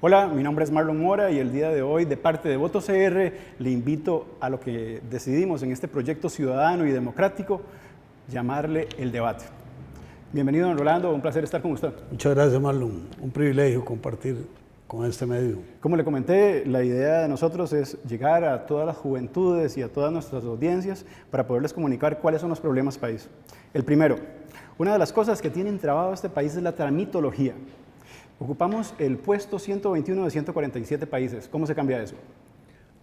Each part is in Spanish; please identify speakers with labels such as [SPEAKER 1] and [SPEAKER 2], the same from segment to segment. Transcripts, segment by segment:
[SPEAKER 1] Hola, mi nombre es Marlon Mora y el día de hoy, de parte de Voto CR, le invito a lo que decidimos en este proyecto ciudadano y democrático, llamarle el debate. Bienvenido, don Rolando, un placer estar con usted.
[SPEAKER 2] Muchas gracias, Marlon. Un privilegio compartir con este medio.
[SPEAKER 1] Como le comenté, la idea de nosotros es llegar a todas las juventudes y a todas nuestras audiencias para poderles comunicar cuáles son los problemas país. El primero, una de las cosas que tienen trabado este país es la tramitología. Ocupamos el puesto 121 de 147 países. ¿Cómo se cambia eso?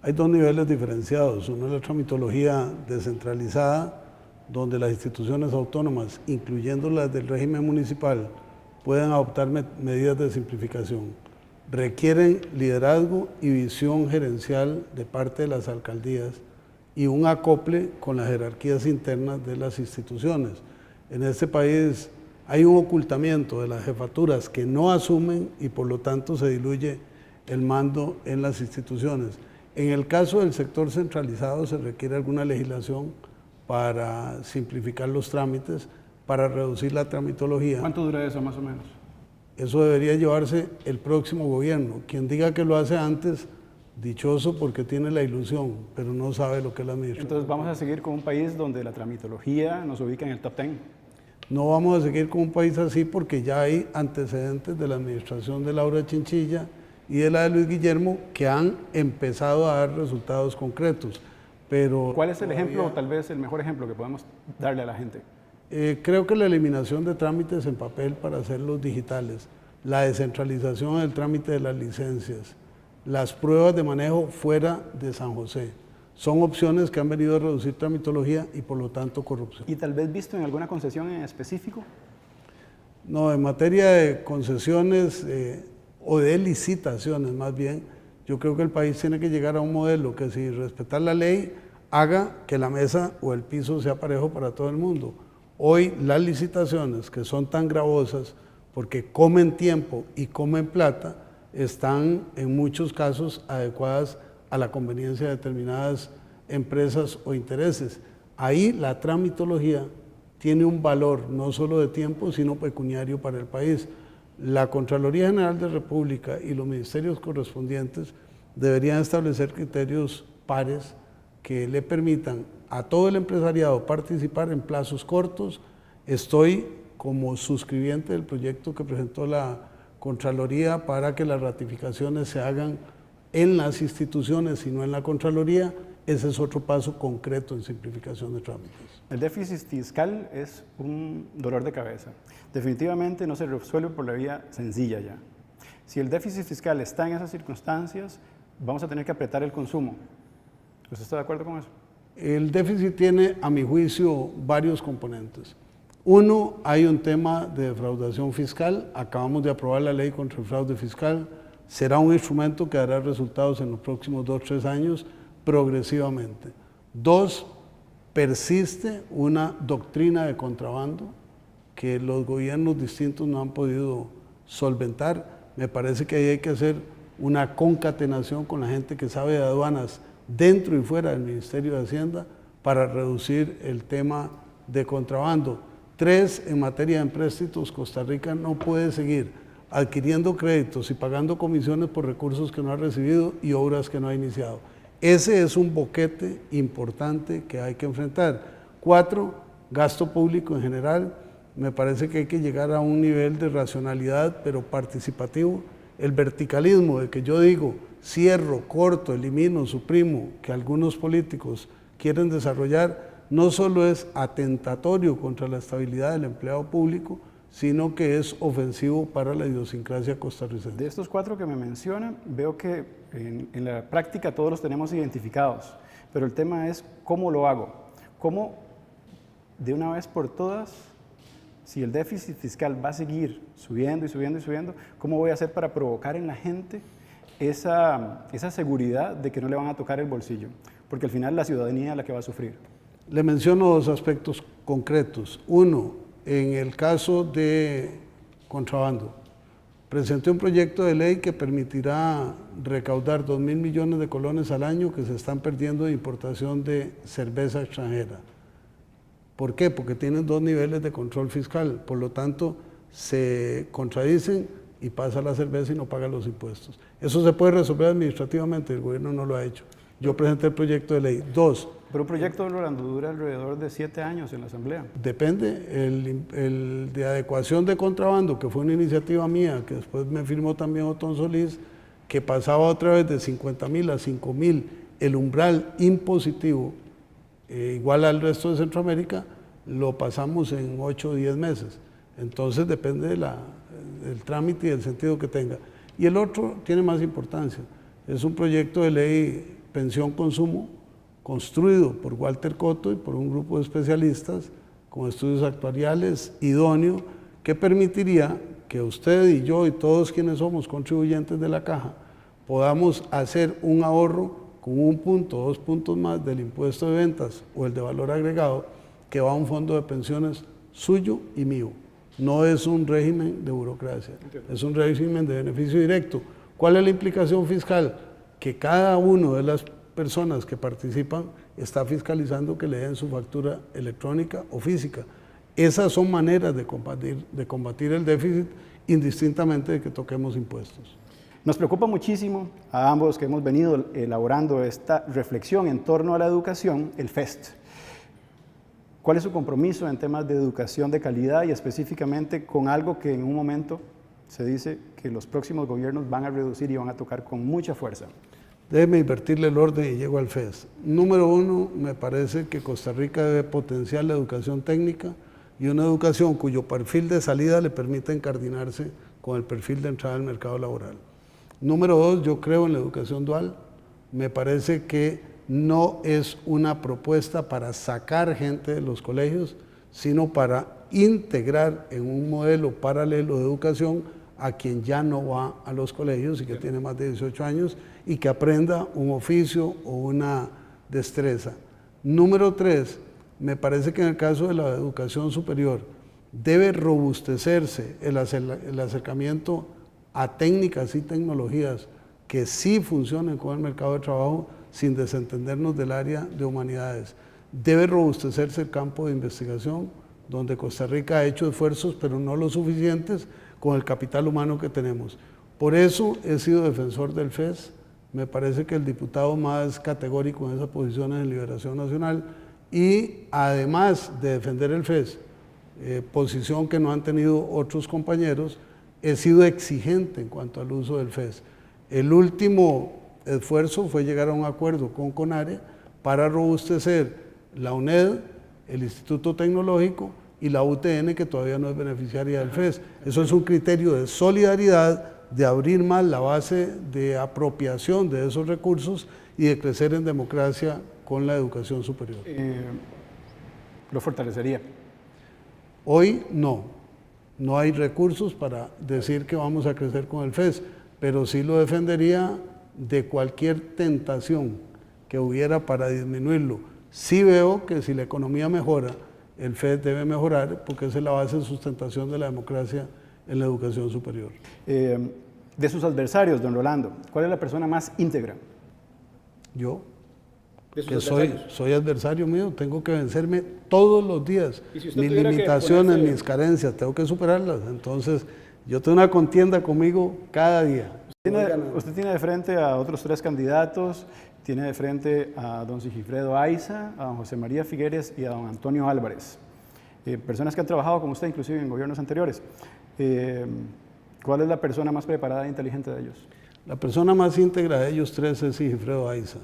[SPEAKER 2] Hay dos niveles diferenciados. Uno es la tramitología descentralizada, donde las instituciones autónomas, incluyendo las del régimen municipal, pueden adoptar medidas de simplificación. Requieren liderazgo y visión gerencial de parte de las alcaldías y un acople con las jerarquías internas de las instituciones. En este país hay un ocultamiento de las jefaturas que no asumen y por lo tanto se diluye el mando en las instituciones. En el caso del sector centralizado se requiere alguna legislación para simplificar los trámites, para reducir la tramitología.
[SPEAKER 1] ¿Cuánto dura eso más o menos?
[SPEAKER 2] Eso debería llevarse el próximo gobierno. Quien diga que lo hace antes, dichoso porque tiene la ilusión, pero no sabe lo que es la administración.
[SPEAKER 1] Entonces vamos a seguir con un país donde la tramitología nos ubica en el top 10.
[SPEAKER 2] No vamos a seguir con un país así porque ya hay antecedentes de la administración de Laura Chinchilla y de la de Luis Guillermo que han empezado a dar resultados concretos. Pero
[SPEAKER 1] ¿cuál es el ejemplo, o tal vez el mejor ejemplo que podemos darle a la gente?
[SPEAKER 2] Creo que la eliminación de trámites en papel para hacerlos digitales, la descentralización del trámite de las licencias, las pruebas de manejo fuera de San José, son opciones que han venido a reducir tramitología y por lo tanto corrupción.
[SPEAKER 1] ¿Y tal vez visto en alguna concesión en específico?
[SPEAKER 2] No, en materia de concesiones o de licitaciones más bien, yo creo que el país tiene que llegar a un modelo que si respetar la ley haga que la mesa o el piso sea parejo para todo el mundo. Hoy las licitaciones que son tan gravosas porque comen tiempo y comen plata están en muchos casos adecuadas a la conveniencia de determinadas empresas o intereses. Ahí la tramitología tiene un valor no solo de tiempo sino pecuniario para el país. La Contraloría General de la República y los ministerios correspondientes deberían establecer criterios pares que le permitan a todo el empresariado participar en plazos cortos. Estoy como suscribiente del proyecto que presentó la Contraloría para que las ratificaciones se hagan en las instituciones y no en la Contraloría. Ese es otro paso concreto en simplificación de trámites.
[SPEAKER 1] El déficit fiscal es un dolor de cabeza. Definitivamente no se resuelve por la vía sencilla ya. Si el déficit fiscal está en esas circunstancias, vamos a tener que apretar el consumo. ¿Usted está de acuerdo con eso?
[SPEAKER 2] El déficit tiene, a mi juicio, varios componentes. Uno, hay un tema de defraudación fiscal. Acabamos de aprobar la ley contra el fraude fiscal. Será un instrumento que dará resultados en los próximos 2 o 3 años progresivamente. Dos, persiste una doctrina de contrabando que los gobiernos distintos no han podido solventar. Me parece que ahí hay que hacer una concatenación con la gente que sabe de aduanas dentro y fuera del Ministerio de Hacienda para reducir el tema de contrabando. 3, en materia de empréstitos, Costa Rica no puede seguir adquiriendo créditos y pagando comisiones por recursos que no ha recibido y obras que no ha iniciado. Ese es un boquete importante que hay que enfrentar. 4, gasto público en general. Me parece que hay que llegar a un nivel de racionalidad, pero participativo. El verticalismo de que yo digo, cierro, corto, elimino, suprimo, que algunos políticos quieren desarrollar, no solo es atentatorio contra la estabilidad del empleado público, sino que es ofensivo para la idiosincrasia costarricense.
[SPEAKER 1] De estos 4 que me mencionan, veo que en la práctica todos los tenemos identificados, pero el tema es cómo lo hago, cómo de una vez por todas, si el déficit fiscal va a seguir subiendo y subiendo y subiendo, ¿cómo voy a hacer para provocar en la gente esa seguridad de que no le van a tocar el bolsillo? Porque al final la ciudadanía es la que va a sufrir.
[SPEAKER 2] Le menciono 2 aspectos concretos. Uno, en el caso de contrabando, presenté un proyecto de ley que permitirá recaudar 2.000 millones de colones al año que se están perdiendo de importación de cerveza extranjera. ¿Por qué? Porque tienen 2 niveles de control fiscal, por lo tanto se contradicen y pasa la cerveza y no paga los impuestos. Eso se puede resolver administrativamente, el gobierno no lo ha hecho. Yo presenté el proyecto de ley. 2.
[SPEAKER 1] Pero un proyecto, Rolando, dura alrededor de 7 años en la Asamblea.
[SPEAKER 2] Depende, el de adecuación de contrabando, que fue una iniciativa mía, que después me firmó también Otón Solís, que pasaba otra vez de 50.000 a 5.000, el umbral impositivo, igual al resto de Centroamérica, lo pasamos en 8 o 10 meses. Entonces depende del trámite y del sentido que tenga. Y el otro tiene más importancia, es un proyecto de ley pensión consumo, construido por Walter Cotto y por un grupo de especialistas con estudios actuariales idóneo, que permitiría que usted y yo y todos quienes somos contribuyentes de la caja podamos hacer un ahorro con 1 punto, 2 puntos más del impuesto de ventas o el de valor agregado, que va a un fondo de pensiones suyo y mío. No es un régimen de burocracia, es un régimen de beneficio directo. ¿Cuál es la implicación fiscal? Que cada uno de las personas que participan está fiscalizando que le den su factura electrónica o física. Esas son maneras de combatir el déficit indistintamente de que toquemos impuestos.
[SPEAKER 1] Nos preocupa muchísimo a ambos que hemos venido elaborando esta reflexión en torno a la educación, el FEST. ¿Cuál es su compromiso en temas de educación de calidad y específicamente con algo que en un momento se dice que los próximos gobiernos van a reducir y van a tocar con mucha fuerza?
[SPEAKER 2] Déjeme invertirle el orden y llego al FES. Número 1, me parece que Costa Rica debe potenciar la educación técnica y una educación cuyo perfil de salida le permita encardinarse con el perfil de entrada al mercado laboral. Número 2, yo creo en la educación dual. Me parece que no es una propuesta para sacar gente de los colegios, sino para integrar en un modelo paralelo de educación a quien ya no va a los colegios y que tiene más de 18 años y que aprenda un oficio o una destreza. Número 3, me parece que en el caso de la educación superior debe robustecerse el acercamiento a técnicas y tecnologías que sí funcionen con el mercado de trabajo sin desentendernos del área de humanidades. Debe robustecerse el campo de investigación, donde Costa Rica ha hecho esfuerzos, pero no los suficientes, con el capital humano que tenemos. Por eso he sido defensor del FES. Me parece que el diputado más categórico en esa posición es en Liberación Nacional, y además de defender el FES, posición que no han tenido otros compañeros, he sido exigente en cuanto al uso del FES. El último esfuerzo fue llegar a un acuerdo con CONARE para robustecer la UNED, el Instituto Tecnológico y la UTN, que todavía no es beneficiaria del FES. Eso es un criterio de solidaridad, de abrir más la base de apropiación de esos recursos y de crecer en democracia con la educación superior.
[SPEAKER 1] ¿Lo fortalecería?
[SPEAKER 2] Hoy no hay recursos para decir que vamos a crecer con el FES, pero sí lo defendería de cualquier tentación que hubiera para disminuirlo. Sí veo que si la economía mejora, el FES debe mejorar, porque esa es la base de sustentación de la democracia en la educación superior.
[SPEAKER 1] De sus adversarios, don Rolando, ¿cuál es la persona más íntegra?
[SPEAKER 2] Yo, que soy adversario mío, tengo que vencerme todos los días. Mis limitaciones, mis carencias, tengo que superarlas. Entonces, yo tengo una contienda conmigo cada día.
[SPEAKER 1] Usted tiene de frente a otros 3 candidatos, tiene de frente a don Sigifredo Aiza, a don José María Figueres y a don Antonio Álvarez. Personas que han trabajado con usted inclusive en gobiernos anteriores. ¿Cuál es la persona más preparada e inteligente de ellos?
[SPEAKER 2] La persona más íntegra de ellos 3 es Sigifredo Aiza.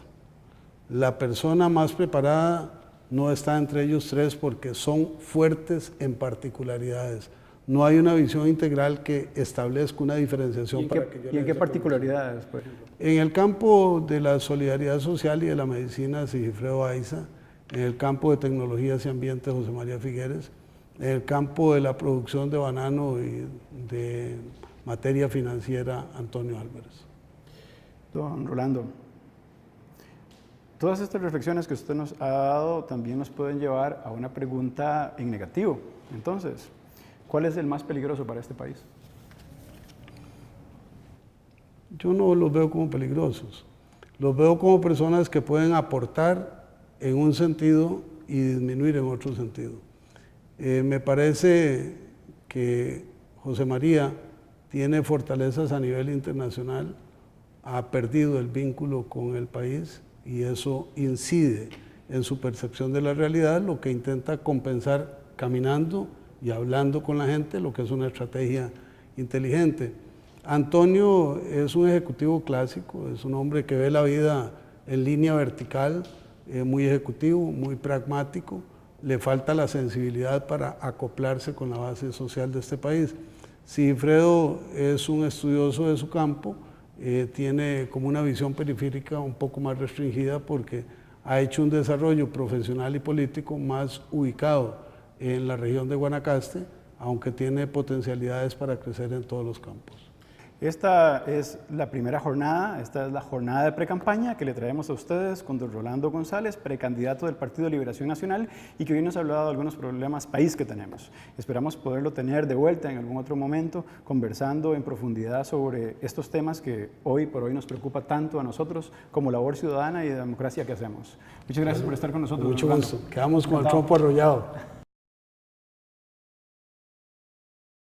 [SPEAKER 2] La persona más preparada no está entre ellos 3 porque son fuertes en particularidades. No hay una visión integral que establezca una diferenciación.
[SPEAKER 1] ¿Y en qué particularidades, por ejemplo?
[SPEAKER 2] En el campo de la solidaridad social y de la medicina, Sigifredo Aiza. En el campo de tecnologías y ambiente, José María Figueres. En el campo de la producción de banano y de materia financiera, Antonio Álvarez.
[SPEAKER 1] Don Rolando, todas estas reflexiones que usted nos ha dado también nos pueden llevar a una pregunta en negativo. Entonces, ¿cuál es el más peligroso para este país?
[SPEAKER 2] Yo no los veo como peligrosos. Los veo como personas que pueden aportar en un sentido y disminuir en otro sentido. Me parece que José María tiene fortalezas a nivel internacional, ha perdido el vínculo con el país y eso incide en su percepción de la realidad, lo que intenta compensar caminando y hablando con la gente, lo que es una estrategia inteligente. Antonio es un ejecutivo clásico, es un hombre que ve la vida en línea vertical, muy ejecutivo, muy pragmático, le falta la sensibilidad para acoplarse con la base social de este país. Sigfredo es un estudioso de su campo, tiene como una visión periférica un poco más restringida porque ha hecho un desarrollo profesional y político más ubicado en la región de Guanacaste, aunque tiene potencialidades para crecer en todos los campos.
[SPEAKER 1] Esta es la primera jornada, esta es la jornada de precampaña que le traemos a ustedes con don Rolando González, precandidato del Partido de Liberación Nacional y que hoy nos ha hablado de algunos problemas país que tenemos. Esperamos poderlo tener de vuelta en algún otro momento conversando en profundidad sobre estos temas que hoy por hoy nos preocupa tanto a nosotros como labor ciudadana y de democracia que hacemos. Muchas gracias por estar con nosotros.
[SPEAKER 2] Mucho gusto. Quedamos con el trompo arrollado.